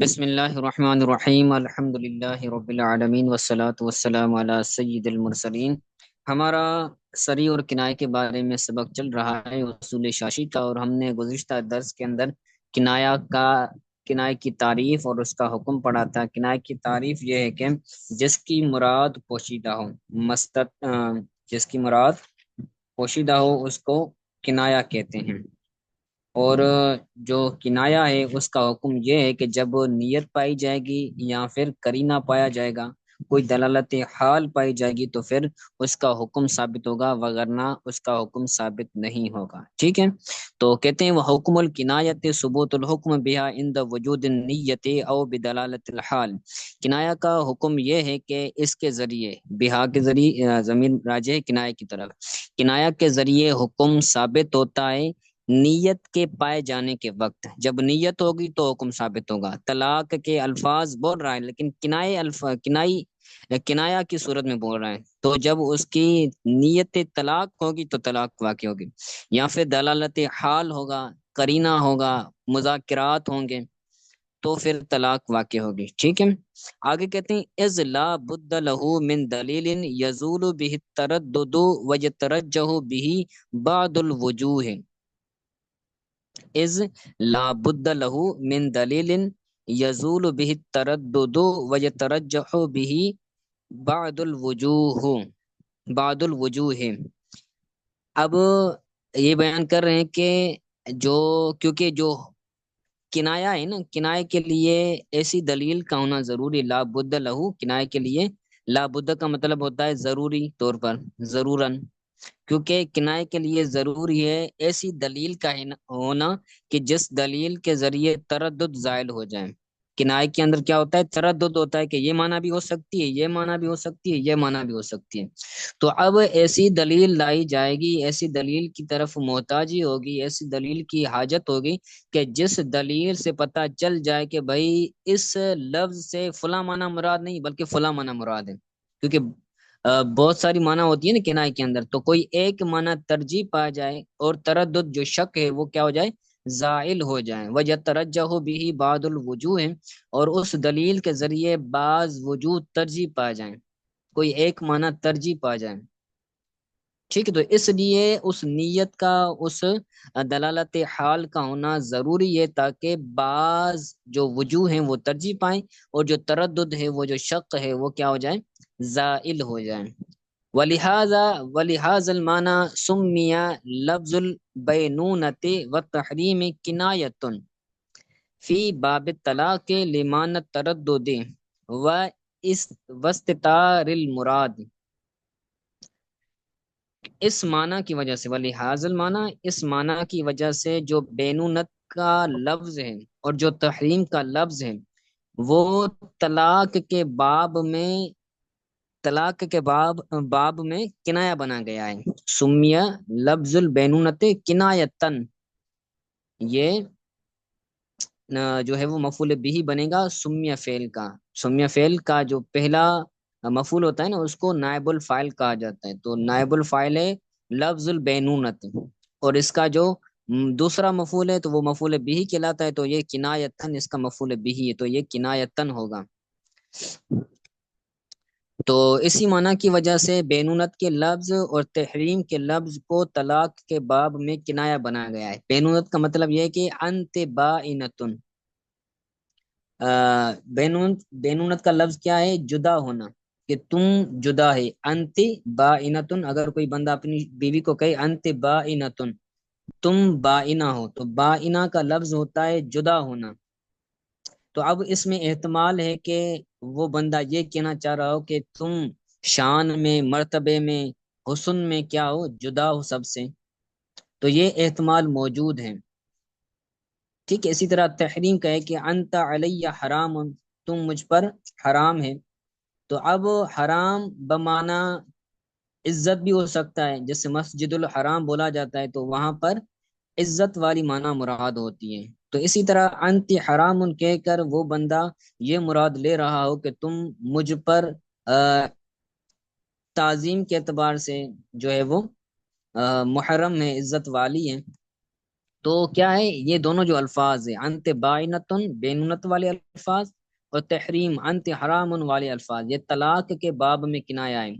بسم اللہ الرحمن الرحیم الحمد للہ رب العالمین والصلاة والسلام علی سید المرسلین۔ ہمارا سری اور کنائے کے بارے میں سبق چل رہا ہے اصول شاشی کا، اور ہم نے گزشتہ درس کے اندر کنائے کی تعریف اور اس کا حکم پڑھا تھا۔ کنائے کی تعریف یہ ہے کہ جس کی مراد پوشیدہ ہو، جس کی مراد پوشیدہ ہو اس کو کنایا کہتے ہیں۔ اور جو کنایا ہے اس کا حکم یہ ہے کہ جب نیت پائی جائے گی یا پھر قرینہ پایا جائے گا، کوئی دلالت حال پائی جائے گی تو پھر اس کا حکم ثابت ہوگا، وگرنہ اس کا حکم ثابت نہیں ہوگا۔ ٹھیک ہے، تو کہتے ہیں وہ حکم الکنایت ثبوت الحکم بہا عند وجود النیت او بدلالت الحال۔ کنایا کا حکم یہ ہے کہ اس کے ذریعے، بہا کے ذریعے ضمیر راجع ہے کنایا کی طرف، کنایا کے ذریعے حکم ثابت ہوتا ہے نیت کے پائے جانے کے وقت۔ جب نیت ہوگی تو حکم ثابت ہوگا۔ طلاق کے الفاظ بول رہا ہے لیکن کنایا کی صورت میں بول رہا ہے، تو جب اس کی نیت طلاق ہوگی تو طلاق واقع ہوگی، یا پھر دلالت حال ہوگا، قرینہ ہوگا، مذاکرات ہوں گے تو پھر طلاق واقع ہوگی۔ ٹھیک ہے، آگے کہتے ہیں اذ لا بد له من دلیل یزول به التردد ویترجح به بعض الوجوہ۔ اذ لا بد له من دلیل یزول به التردد ویترجح به بعض الوجوہ۔ اب یہ بیان کر رہے ہیں کہ کیونکہ جو کنایا ہے نا، کنائے کے لیے ایسی دلیل کا ہونا ضروری، لا بد لہو کنائے کے لیے لا بد کا مطلب ہوتا ہے ضروری طور پر، ضرورن، کیونکہ کنائے کے لیے ضروری ہے ایسی دلیل کا ہونا کہ جس دلیل کے ذریعے تردد زائل ہو جائے۔ کنائے کے اندر کیا ہوتا ہے؟ تردد ہوتا ہے کہ یہ معنی بھی ہو سکتی ہے، یہ معنی بھی ہو سکتی ہے، یہ معنی بھی ہو سکتی ہے۔ تو اب ایسی دلیل لائی جائے گی، ایسی دلیل کی طرف محتاجی ہوگی، ایسی دلیل کی حاجت ہوگی کہ جس دلیل سے پتہ چل جائے کہ بھائی اس لفظ سے فلاں معنی مراد نہیں بلکہ فلاں معنی مراد ہے، کیونکہ بہت ساری معنی ہوتی ہے نا کنائے کے اندر، تو کوئی ایک معنی ترجیح پا جائے اور تردد جو شک ہے وہ کیا ہو جائے؟ زائل ہو جائیں۔ وَيَتَرَجَّحُ بِهِ بَعْضُ الْوُجُوهِ، اور اس دلیل کے ذریعے بعض وجود ترجیح پا جائیں، کوئی ایک معنی ترجیح پا جائیں۔ ٹھیک ہے، تو اس لیے اس نیت کا، اس دلالت حال کا ہونا ضروری ہے تاکہ بعض جو وجوہ ہیں وہ ترجیح پائیں، اور جو تردد ہے، وہ جو شک ہے وہ کیا ہو جائیں؟ زائل ہو جائیں۔ وَلِهَذَا الْمَعنَى سُمِّيَ لَفْظُ الْبَيْنُونَةِ وَالتَّحْرِيمِ كِنَایَةٌ فِي بَابِ الطَّلَاقِ لِمَعنَى التَّرَدُّدِ وَاسْتِتَارِ الْمُرَادِ۔ اس معنی کی وجہ سے، وَلِهَذَا الْمَعنَى، اس معنی کی وجہ سے جو بینونت کا لفظ ہے اور جو تحریم کا لفظ ہے وہ طلاق کے باب میں کنایا بنا گیا ہے۔ سمیہ لفظ البینونت کنایتن، یہ جو ہے وہ مفعول بھی بنے گا سمیہ فعل کا۔ سمیہ فعل کا جو پہلا مفعول ہوتا ہے نا اس کو نائب الفاعل کہا جاتا ہے، تو نائب الفاعل ہے لفظ البینونت، اور اس کا جو دوسرا مفعول ہے تو وہ مفعول بھی کہلاتا ہے، تو یہ کنایتن اس کا مفعول بھی ہے، تو یہ کنایتن ہوگا۔ تو اسی معنی کی وجہ سے بینونت کے لفظ اور تحریم کے لفظ کو طلاق کے باب میں کنایا بنا گیا ہے۔ بینونت کا مطلب یہ ہے کہ انت بائنتن، بینونت کا لفظ کیا ہے؟ جدا ہونا، کہ تم جدا ہے۔ انت بائنتن، اگر کوئی بندہ اپنی بیوی کو کہے انت بائنتن، تم بائنہ ہو، تو بائنہ کا لفظ ہوتا ہے جدا ہونا۔ تو اب اس میں احتمال ہے کہ وہ بندہ یہ کہنا چاہ رہا ہو کہ تم شان میں، مرتبے میں، حسن میں کیا ہو؟ جدا ہو سب سے، تو یہ احتمال موجود ہے۔ ٹھیک ہے، اسی طرح تحریم کا ہے کہ انت علی حرام، تم مجھ پر حرام ہے، تو اب حرام بمعنی عزت بھی ہو سکتا ہے، جیسے مسجد الحرام بولا جاتا ہے تو وہاں پر عزت والی معنی مراد ہوتی ہے۔ تو اسی طرح انت حرام کہہ کر وہ بندہ یہ مراد لے رہا ہو کہ تم مجھ پر تعظیم کے اعتبار سے جو ہے وہ محرم ہے، عزت والی ہے، تو کیا ہے یہ دونوں جو الفاظ ہیں، انت بائنتن بینونت والے الفاظ اور تحریم انت حرام والے الفاظ، یہ طلاق کے باب میں کنایا ہے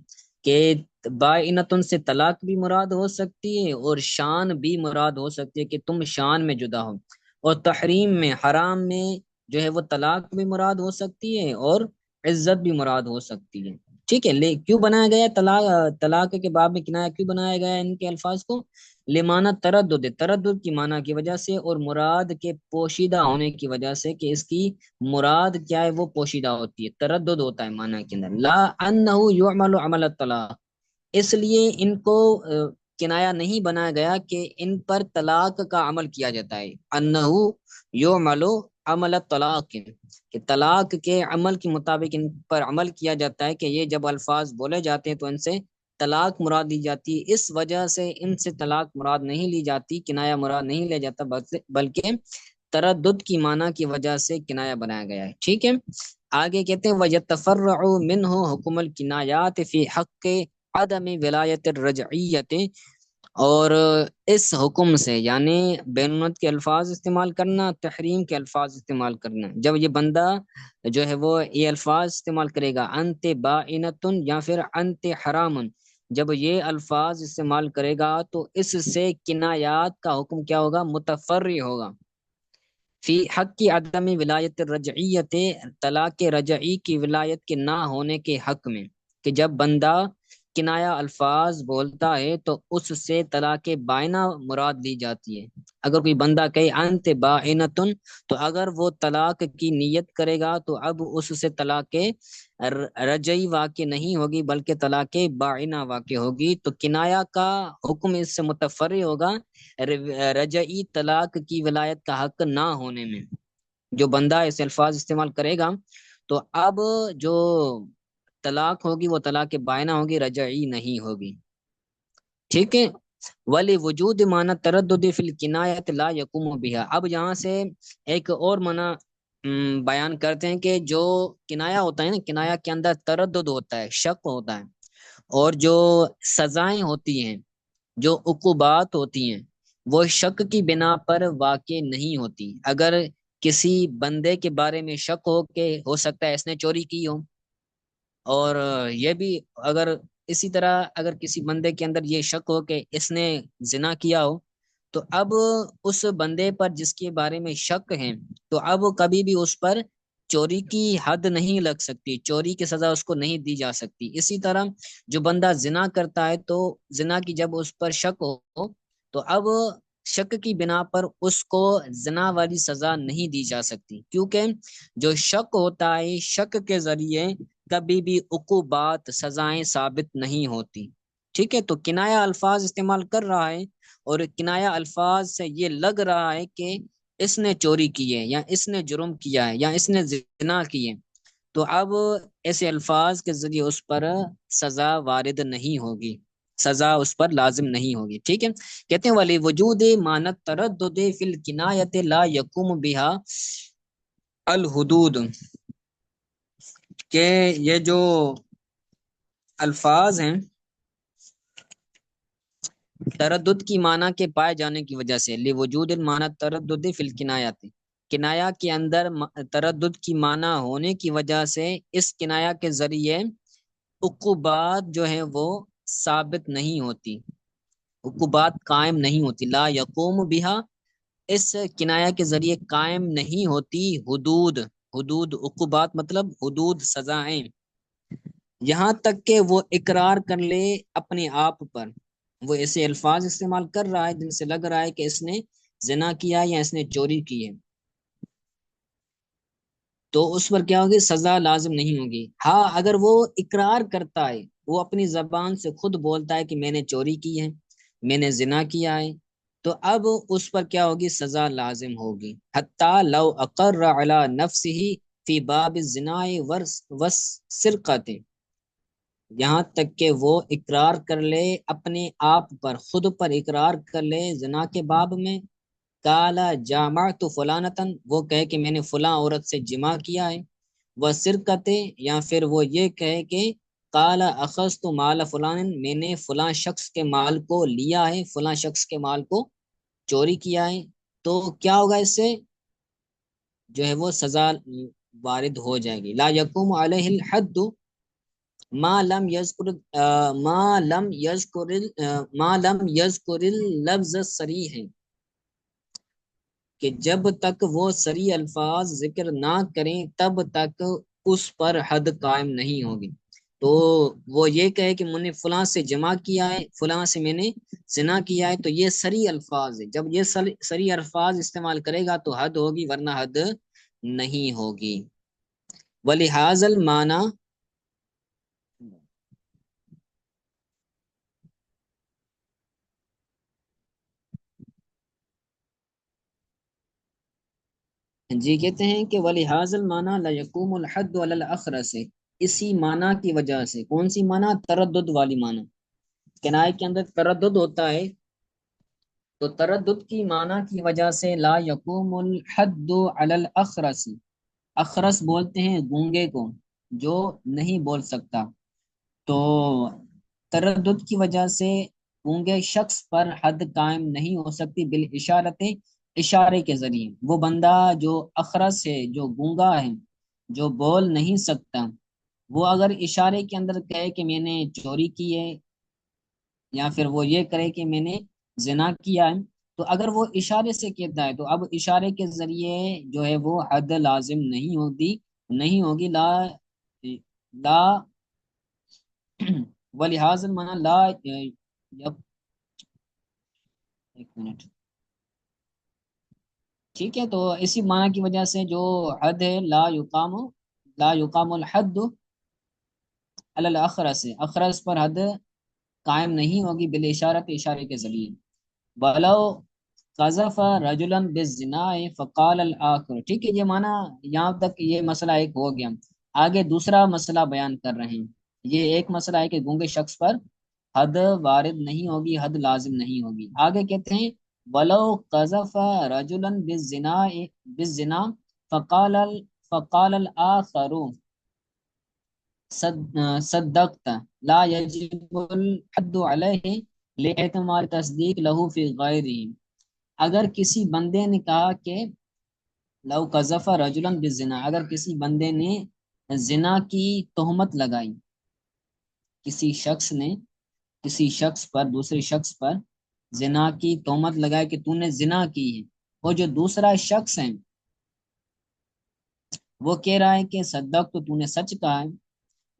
کہ بائنتن سے طلاق بھی مراد ہو سکتی ہے اور شان بھی مراد ہو سکتی ہے کہ تم شان میں جدا ہو، اور تحریم میں حرام میں جو ہے وہ طلاق بھی مراد ہو سکتی ہے اور عزت بھی مراد ہو سکتی ہے۔ ٹھیک ہے، کیوں بنایا گیا ہے طلاق کے باب میں کنایا کیوں بنایا گیا ہے ان کے الفاظ کو؟ لمانہ تردد، تردد کی معنی کی وجہ سے اور مراد کے پوشیدہ ہونے کی وجہ سے کہ اس کی مراد کیا ہے وہ پوشیدہ ہوتی ہے، تردد ہوتا ہے معنی کے اندر۔ لا انہ یعمل عمل الطلاق، اس لیے ان کو کنایا نہیں بنایا گیا کہ ان پر طلاق کا عمل کیا جاتا ہے، انہ یعمل عمل الطلاق، کہ طلاق کے عمل کے مطابق ان پر عمل کیا جاتا ہے، کہ یہ جب الفاظ بولے جاتے ہیں تو ان سے طلاق مراد لی جاتی ہے، اس وجہ سے ان سے طلاق مراد نہیں لی جاتی، کنایا مراد نہیں لیا جاتا، بلکہ تردد کی معنی کی وجہ سے کنایا بنایا گیا ہے۔ ٹھیک ہے، آگے کہتے ہیں وَيَتَفَرَّعُ مِنْهُ حُكْمُ الْكِنَایَاتِ فِي حَقِّ عَدَمِ وِلَایَةِ الرَّجْعِیَّةِ، اور اس حکم سے یعنی بینونت کے الفاظ استعمال کرنا، تحریم کے الفاظ استعمال کرنا، جب یہ بندہ جو ہے وہ یہ الفاظ استعمال کرے گا انت بائنتن یا پھر انت حرامن، جب یہ الفاظ استعمال کرے گا تو اس سے کنایات کا حکم کیا ہوگا؟ متفرع ہوگا، فی حق کی عدم ولایت الرجعیت، طلاق رجعی کی ولایت کے نہ ہونے کے حق میں، کہ جب بندہ کنایا الفاظ بولتا ہے تو اس سے طلاق بائنہ مراد لی جاتی ہے۔ اگر کوئی بندہ کہے انت بائنتن، تو اگر وہ طلاق کی نیت کرے گا تو اب اس سے طلاق رجعی واقع نہیں ہوگی بلکہ طلاق بائنہ واقع ہوگی، تو کنایا کا حکم اس سے متفرع ہوگا رجعی طلاق کی ولایت کا حق نہ ہونے میں۔ جو بندہ ایسے الفاظ استعمال کرے گا تو اب جو طلاق ہوگی وہ طلاق بائنہ ہوگی، رجعی نہیں ہوگی۔ ٹھیک ہے، ولی وجود معنی تردد فی الکنایت لا یقوم بها، اب یہاں سے ایک اور معنی بیان کرتے ہیں کہ جو کنایا ہوتا ہے نا، کنایا کے اندر تردد ہوتا ہے، شک ہوتا ہے، اور جو سزائیں ہوتی ہیں، جو عقوبات ہوتی ہیں، وہ شک کی بنا پر واقع نہیں ہوتی۔ اگر کسی بندے کے بارے میں شک ہو کہ ہو سکتا ہے اس نے چوری کی ہو، اور یہ بھی اگر اسی طرح اگر کسی بندے کے اندر یہ شک ہو کہ اس نے زنا کیا ہو، تو اب اس بندے پر جس کے بارے میں شک ہے تو اب کبھی بھی اس پر چوری کی حد نہیں لگ سکتی، چوری کی سزا اس کو نہیں دی جا سکتی۔ اسی طرح جو بندہ زنا کرتا ہے تو زنا کی جب اس پر شک ہو تو اب شک کی بنا پر اس کو زنا والی سزا نہیں دی جا سکتی، کیونکہ جو شک ہوتا ہے شک کے ذریعے کبھی بھی عقوبات سزائیں ثابت نہیں ہوتی۔ ٹھیک ہے، تو کنایا الفاظ استعمال کر رہا ہے اور کنایا الفاظ سے یہ لگ رہا ہے کہ اس نے چوری کی ہے یا اس نے جرم کیا ہے یا اس نے زنا کی ہے، تو اب ایسے الفاظ کے ذریعے اس پر سزا وارد نہیں ہوگی، سزا اس پر لازم نہیں ہوگی۔ ٹھیک ہے، کہتے ہیں ولی وجود مانت تردد فی الکنایت لا یقوم بها الحدود، کہ یہ جو الفاظ ہیں تردد کی معنی کے پائے جانے کی وجہ سے، لوجود المعنی تردد فی الکنایات، کنایا کے اندر تردد کی معنی ہونے کی وجہ سے اس کنایا کے ذریعے عقوبات جو ہیں وہ ثابت نہیں ہوتی، عقوبات قائم نہیں ہوتی، لا یقوم بہا، اس کنایا کے ذریعے قائم نہیں ہوتی حدود، حدود عقوبات مطلب حدود سزائیں، یہاں تک کہ وہ اقرار کر لے اپنے آپ پر، وہ ایسے الفاظ استعمال کر رہا ہے جن سے لگ رہا ہے کہ اس نے زنا کیا یا اس نے چوری کی ہے، تو اس پر کیا ہوگی؟ سزا لازم نہیں ہوگی۔ ہاں اگر وہ اقرار کرتا ہے، وہ اپنی زبان سے خود بولتا ہے کہ میں نے چوری کی ہے، میں نے زنا کیا ہے، تو اب اس پر کیا ہوگی؟ سزا لازم ہوگی، حتی لو اقر علی نفسہ فی باب الزنا والسرقۃ، یہاں تک کہ وہ اقرار کر لے اپنے آپ پر، خود پر اقرار کر لے زنا کے باب میں، کالا جامعت فلانتن، وہ کہے کہ میں نے فلاں عورت سے جمع کیا ہے، وہ سرقت، یا پھر وہ یہ کہے کہ کالا اخذت مال فلان، میں نے فلاں شخص کے مال کو لیا ہے، فلاں شخص کے مال کو چوری کیا ہے، تو کیا ہوگا اس سے؟ جو ہے وہ سزا وارد ہو جائے گی. لا یقوم علیہ الحد ما لم یذکر ما لم یذکر اللفظ صریح ہے، کہ جب تک وہ صریح الفاظ ذکر نہ کریں تب تک اس پر حد قائم نہیں ہوگی. تو وہ یہ کہے کہ میں نے فلاں سے جمع کیا ہے، فلاں سے میں نے زنا کیا ہے، تو یہ صریح الفاظ ہے. جب یہ صریح الفاظ استعمال کرے گا تو حد ہوگی، ورنہ حد نہیں ہوگی. ولہذا المعنی، جی کہتے ہیں کہ ولہذا المعنی لا یقوم الحد علی الاخرس، اسی معنی کی وجہ سے. کون سی معنی؟ تردد والی معنی. کنائے کے اندر تردد ہوتا ہے، تو تردد کی معنی کی وجہ سے لا یقوم الحد علی الاخرس. اخرس بولتے ہیں گونگے کو، جو نہیں بول سکتا. تو تردد کی وجہ سے گونگے شخص پر حد قائم نہیں ہو سکتی بالاشارت، اشارے کے ذریعے. وہ بندہ جو اخرس ہے، جو گونگا ہے، جو بول نہیں سکتا، وہ اگر اشارے کے اندر کہے کہ میں نے چوری کی ہے، یا پھر وہ یہ کرے کہ میں نے زنا کیا ہے، تو اگر وہ اشارے سے کہتا ہے تو اب اشارے کے ذریعے جو ہے وہ حد لازم نہیں ہوگی. لا لا ولہذا المعنی لا ایک منٹ. ٹھیک ہے، تو اسی معنی کی وجہ سے جو حد ہے، لا یقام الحد علی الاخرس سے، اخرس پر حد قائم نہیں ہوگی بالاشارت، اشارے کے ذریعے. ولو قذف رجلا بالزنا فقال الاخر. ٹھیک ہے، یہ معنی یہاں تک یہ مسئلہ ایک ہو گیا. آگے دوسرا مسئلہ بیان کر رہے ہیں. یہ ایک مسئلہ ہے کہ گونگے شخص پر حد وارد نہیں ہوگی، حد لازم نہیں ہوگی. آگے کہتے ہیں ولو قذف رجلا بالزنا فقال فقال الاخر صدقت لا يجب الحد علیہ لاحتمال تصدیق له فی غیرہ. اگر کسی بندے نے کہا کہ لو قذف رجلا بالزنا، اگر کسی بندے نے زنا کی تہمت لگائی، کسی شخص نے کسی شخص پر، دوسرے شخص پر زنا کی تہمت لگائے کہ تو نے زنا کی ہے، اور جو دوسرا شخص ہے وہ کہہ رہا ہے کہ صدق تو نے سچ کہا ہے،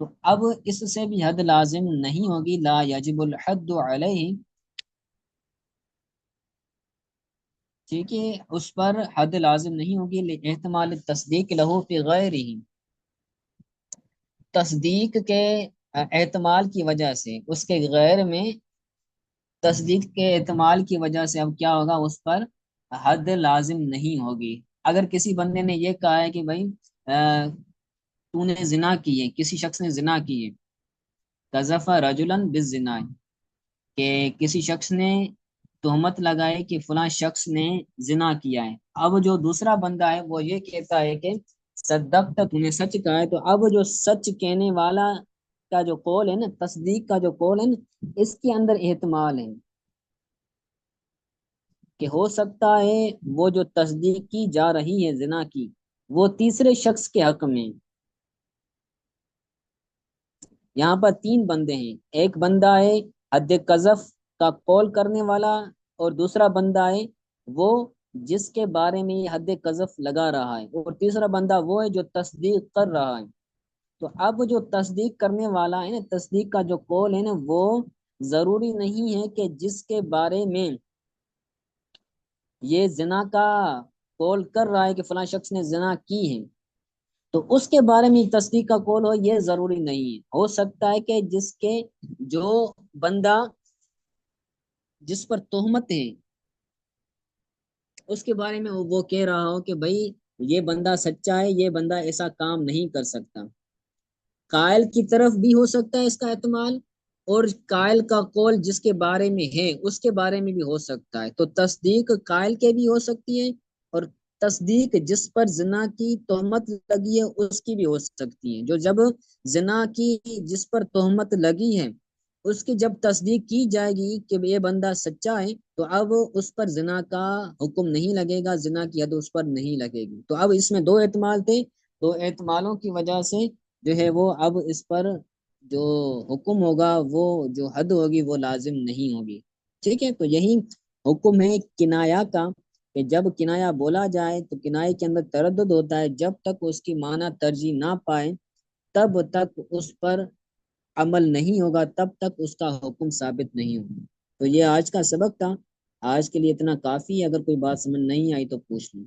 تو اب اس سے بھی حد لازم نہیں ہوگی. لا یجب الحد علیہ. ٹھیک ہے، اس پر حد لازم نہیں ہوگی احتمال تصدیق لہو فی غیرہ، تصدیق کے احتمال کی وجہ سے اس کے غیر میں، تصدیق کے احتمال کی وجہ سے اب کیا ہوگا، اس پر حد لازم نہیں ہوگی. اگر کسی بندے نے یہ کہا ہے کہ بھائی تو نے زنا کی ہے، کسی شخص نے زنا کی ہے، قذف رجلا بالزنا، کہ کسی شخص نے تہمت لگائے کہ فلاں شخص نے زنا کیا ہے. اب جو دوسرا بندہ ہے وہ یہ کہتا ہے کہ صدقت تو نے سچ کہا ہے، تو اب جو سچ کہنے والا کا جو قول ہے نا، تصدیق کا جو قول ہے نا، اس کے اندر احتمال ہے کہ ہو سکتا ہے وہ جو تصدیق کی جا رہی ہے زنا کی، وہ تیسرے شخص کے حق میں. یہاں پر تین بندے ہیں، ایک بندہ ہے حد قذف کا قول کرنے والا، اور دوسرا بندہ ہے وہ جس کے بارے میں یہ حد قذف لگا رہا ہے، اور تیسرا بندہ وہ ہے جو تصدیق کر رہا ہے. تو اب جو تصدیق کرنے والا ہے نا، تصدیق کا جو قول ہے نا، وہ ضروری نہیں ہے کہ جس کے بارے میں یہ زنا کا قول کر رہا ہے کہ فلاں شخص نے زنا کی ہے، تو اس کے بارے میں تصدیق کا قول ہو، یہ ضروری نہیں ہے. ہو سکتا ہے کہ جس کے جو بندہ جس پر تہمت ہے اس کے بارے میں وہ کہہ رہا ہو کہ بھائی یہ بندہ سچا ہے، یہ بندہ ایسا کام نہیں کر سکتا. قائل کی طرف بھی ہو سکتا ہے اس کا احتمال، اور قائل کا قول جس کے بارے میں ہے اس کے بارے میں بھی ہو سکتا ہے. تو تصدیق قائل کے بھی ہو سکتی ہے، اور تصدیق جس پر زنا کی تہمت لگی ہے اس کی بھی ہو سکتی ہے. جو جب زنا کی جس پر تہمت لگی ہے اس کی جب تصدیق کی جائے گی کہ یہ بندہ سچا ہے، تو اب اس پر زنا کا حکم نہیں لگے گا، زنا کی حد اس پر نہیں لگے گی۔ تو اب اس میں دو احتمال تھے، دو احتمالوں کی وجہ سے جو ہے وہ اب اس پر جو حکم ہوگا، وہ جو حد ہوگی وہ لازم نہیں ہوگی۔ ٹھیک ہے، تو یہی حکم ہے کنایا کا، کہ جب کنایا بولا جائے تو کنائے کے اندر تردد ہوتا ہے، جب تک اس کی معنی ترجیح نہ پائے تب تک اس پر عمل نہیں ہوگا، تب تک اس کا حکم ثابت نہیں ہوگا۔ تو یہ آج کا سبق تھا، آج کے لیے اتنا کافی ہے، اگر کوئی بات سمجھ نہیں آئی تو پوچھ لوں۔